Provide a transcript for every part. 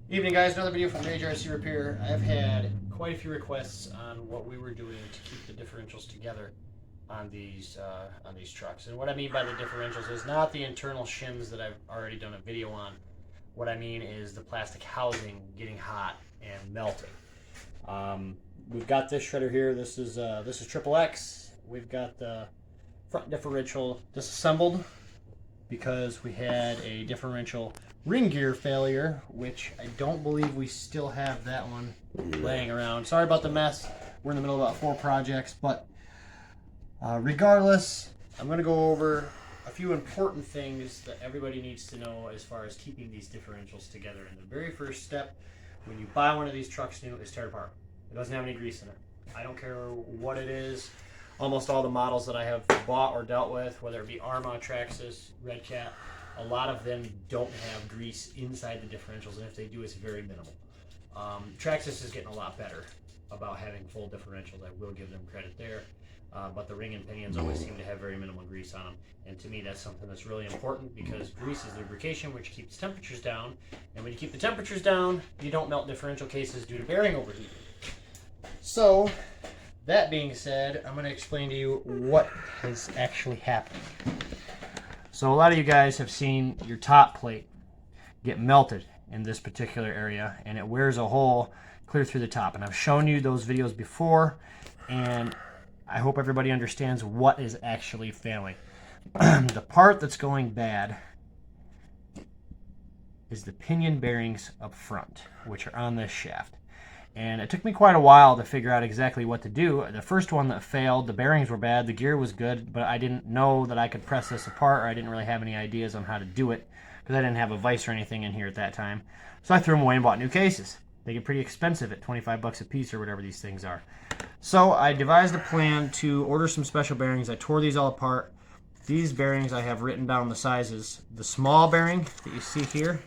Evening, guys. Another video from JRC Repair. I've had quite a few requests on what we were doing to keep the differentials together on these trucks. And what I mean by the differentials is not the internal shims that I've already done a video on. What I mean is the plastic housing getting hot and melting. We've got this shredder here. This is XXX. We've got the front differential disassembled because we had a differential ring gear failure, which I don't believe we still have that one laying around. Sorry about the mess. We're in the middle of about 4 projects, but regardless, I'm going to go over a few important things that everybody needs to know as far as keeping these differentials together. And the very first step when you buy one of these trucks new is tear it apart. It doesn't have any grease in it. I don't care what it is. Almost all the models that I have bought or dealt with, whether it be Arma, Traxxas, Red Cat, a lot of them don't have grease inside the differentials, and if they do, it's very minimal. Traxxas is getting a lot better about having full differentials. I will give them credit there. But the ring and pinions always seem to have very minimal grease on them. And to me, that's something that's really important because grease is lubrication, which keeps temperatures down. And when you keep the temperatures down, you don't melt differential cases due to bearing overheating. So, that being said, I'm going to explain to you what has actually happened. So a lot of you guys have seen your top plate get melted in this particular area, and it wears a hole clear through the top. And I've shown you those videos before, and I hope everybody understands what is actually failing. The part that's going bad is the pinion bearings up front, which are on this shaft. And it took me quite a while to figure out exactly what to do. The first one that failed, the bearings were bad, the gear was good, but I didn't know that I could press this apart, or I didn't really have any ideas on how to do it, because I didn't have a vise or anything in here at that time. So I threw them away and bought new cases. They get pretty expensive at 25 bucks a piece or whatever these things are. So I devised a plan to order some special bearings. I tore these all apart. These bearings I have written down the sizes. The small bearing that you see here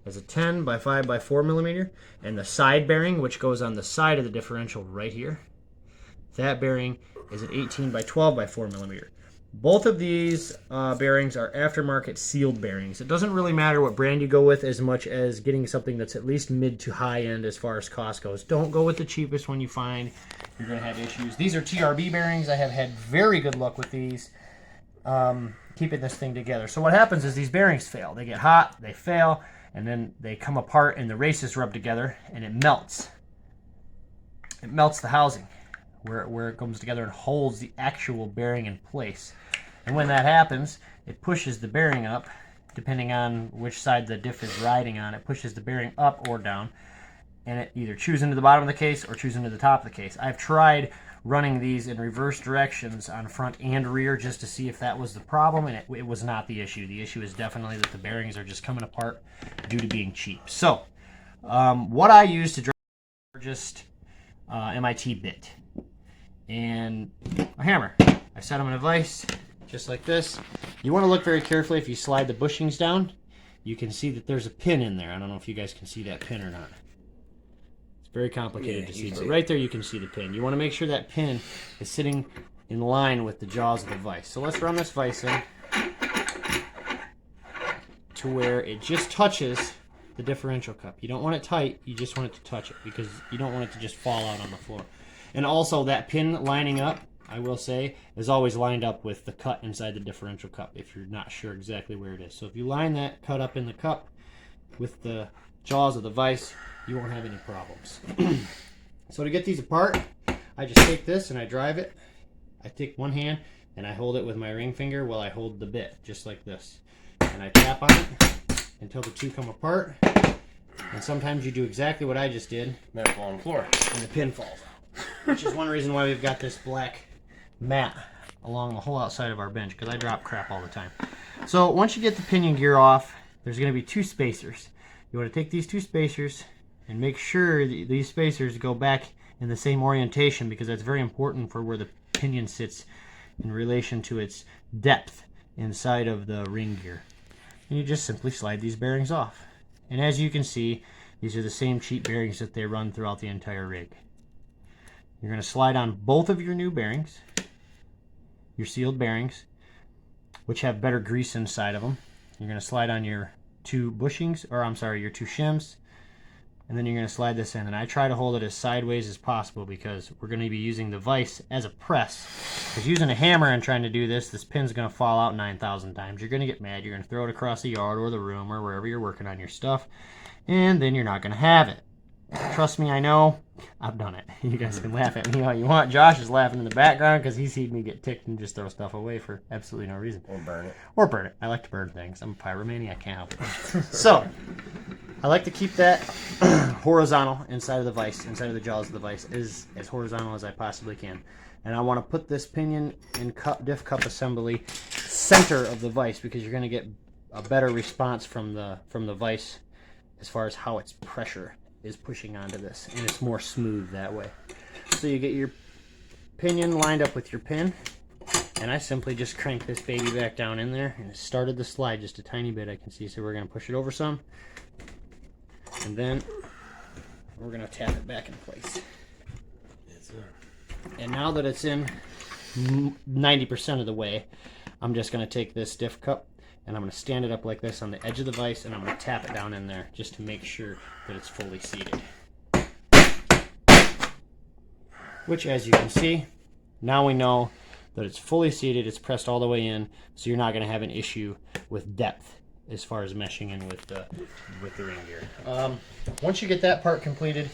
is a 10 by 5 by 4 millimeter, and the side bearing, which goes on the side of the differential right here, that bearing is an 18 by 12 by 4 millimeter. Both of these bearings are aftermarket sealed bearings. It doesn't really matter what brand you go with as much as getting something that's at least mid to high end as far as cost goes. Don't go with the cheapest one you find. You're going to have issues. These are TRB bearings. I have had very good luck with these keeping this thing together. So what happens is these bearings fail. They get hot, they fail, and then they come apart and the races rub together and it melts. It melts the housing where it comes together and holds the actual bearing in place. And when that happens, it pushes the bearing up, depending on which side the diff is riding on. It pushes the bearing up or down, and it either chews into the bottom of the case or chews into the top of the case. I've tried running these in reverse directions on front and rear just to see if that was the problem, and it was not the issue. The issue is definitely that the bearings are just coming apart due to being cheap. So what I use to drive just MIT bit and a hammer. I set them in a vise just like this. You want to look very carefully. If you slide the bushings down, you can see that there's a pin in there. I don't know if you guys can see that pin or not. Very complicated to see, but right there you can see the pin. You want to make sure that pin is sitting in line with the jaws of the vise. So let's run this vise in to where it just touches the differential cup. You don't want it tight, you just want it to touch it because you don't want it to just fall out on the floor. And also that pin lining up, I will say, is always lined up with the cut inside the differential cup if you're not sure exactly where it is. So if you line that cut up in the cup with the jaws of the vise, you won't have any problems. So to get these apart, I just take this and I drive it. I take one hand and I hold it with my ring finger while I hold the bit, just like this. And I tap on it until the two come apart. And sometimes you do exactly what I just did. Then it falls on the floor. And the pin falls out. Which is one reason why we've got this black mat along the whole outside of our bench, because I drop crap all the time. So once you get the pinion gear off, there's going to be 2 spacers. You want to take these 2 spacers and make sure that these spacers go back in the same orientation, because that's very important for where the pinion sits in relation to its depth inside of the ring gear. And you just simply slide these bearings off. And as you can see, these are the same cheap bearings that they run throughout the entire rig. You're going to slide on both of your new bearings, your sealed bearings, which have better grease inside of them. You're going to slide on your 2 bushings, or I'm sorry, your 2 shims. and then you're going to slide this in. And I try to hold it as sideways as possible because we're going to be using the vise as a press. Because using a hammer and trying to do this, this pin's going to fall out 9,000 times. You're going to get mad. You're going to throw it across the yard or the room or wherever you're working on your stuff, and then you're not going to have it. Trust me, I know. I've done it. You guys can laugh at me all you want. Josh is laughing in the background because he's seen me get ticked and just throw stuff away for absolutely no reason. Or burn it. Or burn it. I like to burn things. I'm a pyromaniac. I can't help it. So, I like to keep that horizontal inside of the vise, inside of the jaws of the vise, as horizontal as I possibly can. And I want to put this pinion and diff cup assembly center of the vise because you're going to get a better response from the vise as far as how its pressure is pushing onto this, and it's more smooth that way. So you get your pinion lined up with your pin, and I simply just crank this baby back down in there, and it started the slide just a tiny bit, I can see. So we're going to push it over some, and then we're going to tap it back in place. And now that it's in 90% of the way, I'm just going to take this diff cup and I'm going to stand it up like this on the edge of the vise, and I'm going to tap it down in there just to make sure that it's fully seated. Which, as you can see, now we know that it's fully seated, it's pressed all the way in, so you're not going to have an issue with depth as far as meshing in with the ring gear. Once you get that part completed,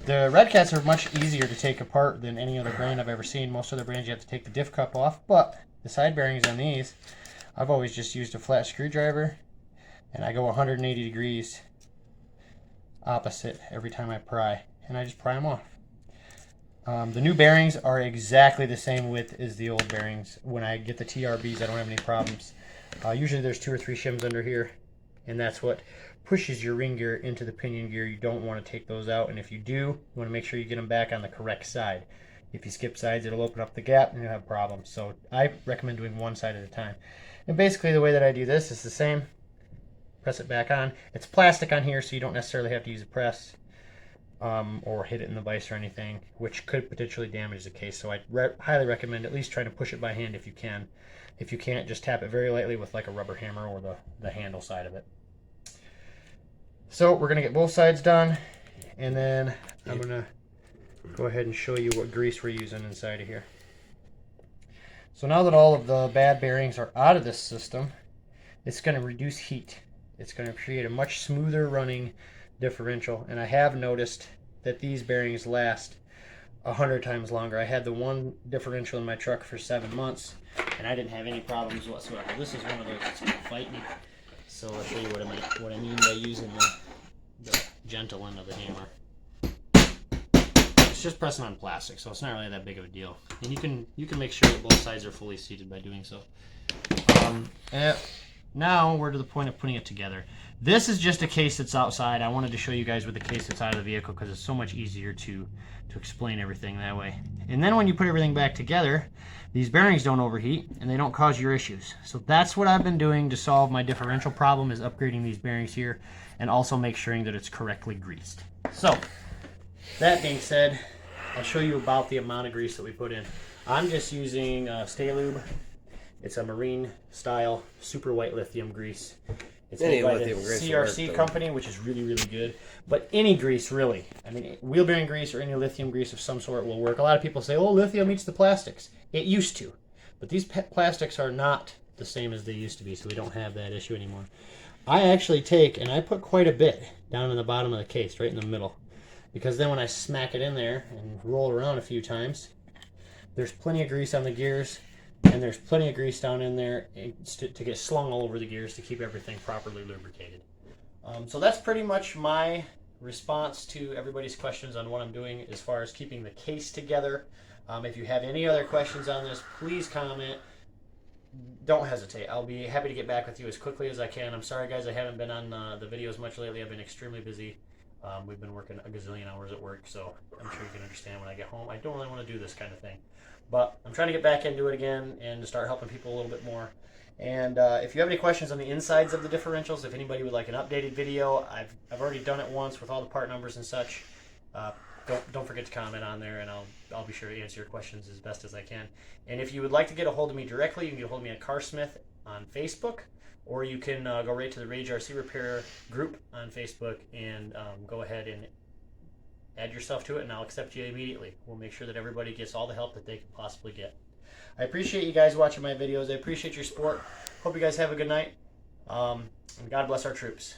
the Red Cats are much easier to take apart than any other brand I've ever seen. Most other brands you have to take the diff cup off, but the side bearings on these, I've always just used a flat screwdriver, and I go 180 degrees opposite every time I pry, and I just pry them off. The new bearings are exactly the same width as the old bearings. When I get the TRBs, I don't have any problems. Usually there's 2 or 3 shims under here, and that's what pushes your ring gear into the pinion gear. You don't want to take those out, and if you do, you want to make sure you get them back on the correct side. If you skip sides, it'll open up the gap and you'll have problems. So I recommend doing one side at a time. And basically the way that I do this is the same. Press it back on. It's plastic on here, so you don't necessarily have to use a press or hit it in the vise or anything, which could potentially damage the case. So I highly recommend at least trying to push it by hand if you can. If you can't, just tap it very lightly with like a rubber hammer or the handle side of it. So we're going to get both sides done, and then I'm going to go ahead and show you what grease we're using inside of here. So now that all of the bad bearings are out of this system, it's going to reduce heat. It's going to create a much smoother running differential, and I have noticed that these bearings last 100 times longer. I had the one differential in my truck for 7 months, and I didn't have any problems whatsoever. This is one of those that's going to fight me. So I'll show you what I mean by using the gentle end of the hammer. It's just pressing on plastic, so it's not really that big of a deal. And you can make sure that both sides are fully seated by doing so. Now we're to the point of putting it together. This is just a case that's outside. I wanted to show you guys with the case that's out of the vehicle because it's so much easier to explain everything that way. And then when you put everything back together, these bearings don't overheat and they don't cause your issues. So that's what I've been doing to solve my differential problem, is upgrading these bearings here and also make sure that it's correctly greased. So that being said, I'll show you about the amount of grease that we put in. I'm just using Stay Lube. It's a marine style super white lithium grease. It's made by the CRC company, which is really, really good. But any grease, really. I mean, wheel bearing grease or any lithium grease of some sort will work. A lot of people say, oh, lithium eats the plastics. It used to. But these plastics are not the same as they used to be, so we don't have that issue anymore. I actually take, and I put quite a bit down in the bottom of the case, right in the middle. Because then when I smack it in there and roll around a few times, there's plenty of grease on the gears, and there's plenty of grease down in there to get slung all over the gears to keep everything properly lubricated. So that's pretty much my response to everybody's questions on what I'm doing as far as keeping the case together. If you have any other questions on this, please comment. Don't hesitate. I'll be happy to get back with you as quickly as I can. I'm sorry, guys, I haven't been on the videos much lately. I've been extremely busy. We've been working a gazillion hours at work, so I'm sure you can understand when I get home. I don't really want to do this kind of thing. But I'm trying to get back into it again and to start helping people a little bit more. And if you have any questions on the insides of the differentials, if anybody would like an updated video, I've already done it once with all the part numbers and such. Don't forget to comment on there, and I'll be sure to answer your questions as best as I can. And if you would like to get a hold of me directly, you can get a hold of me at Carsmith on Facebook, or you can go right to the Rage RC Repair group on Facebook and go ahead and add yourself to it, and I'll accept you immediately. We'll make sure that everybody gets all the help that they can possibly get. I appreciate you guys watching my videos. I appreciate your support. Hope you guys have a good night. And God bless our troops.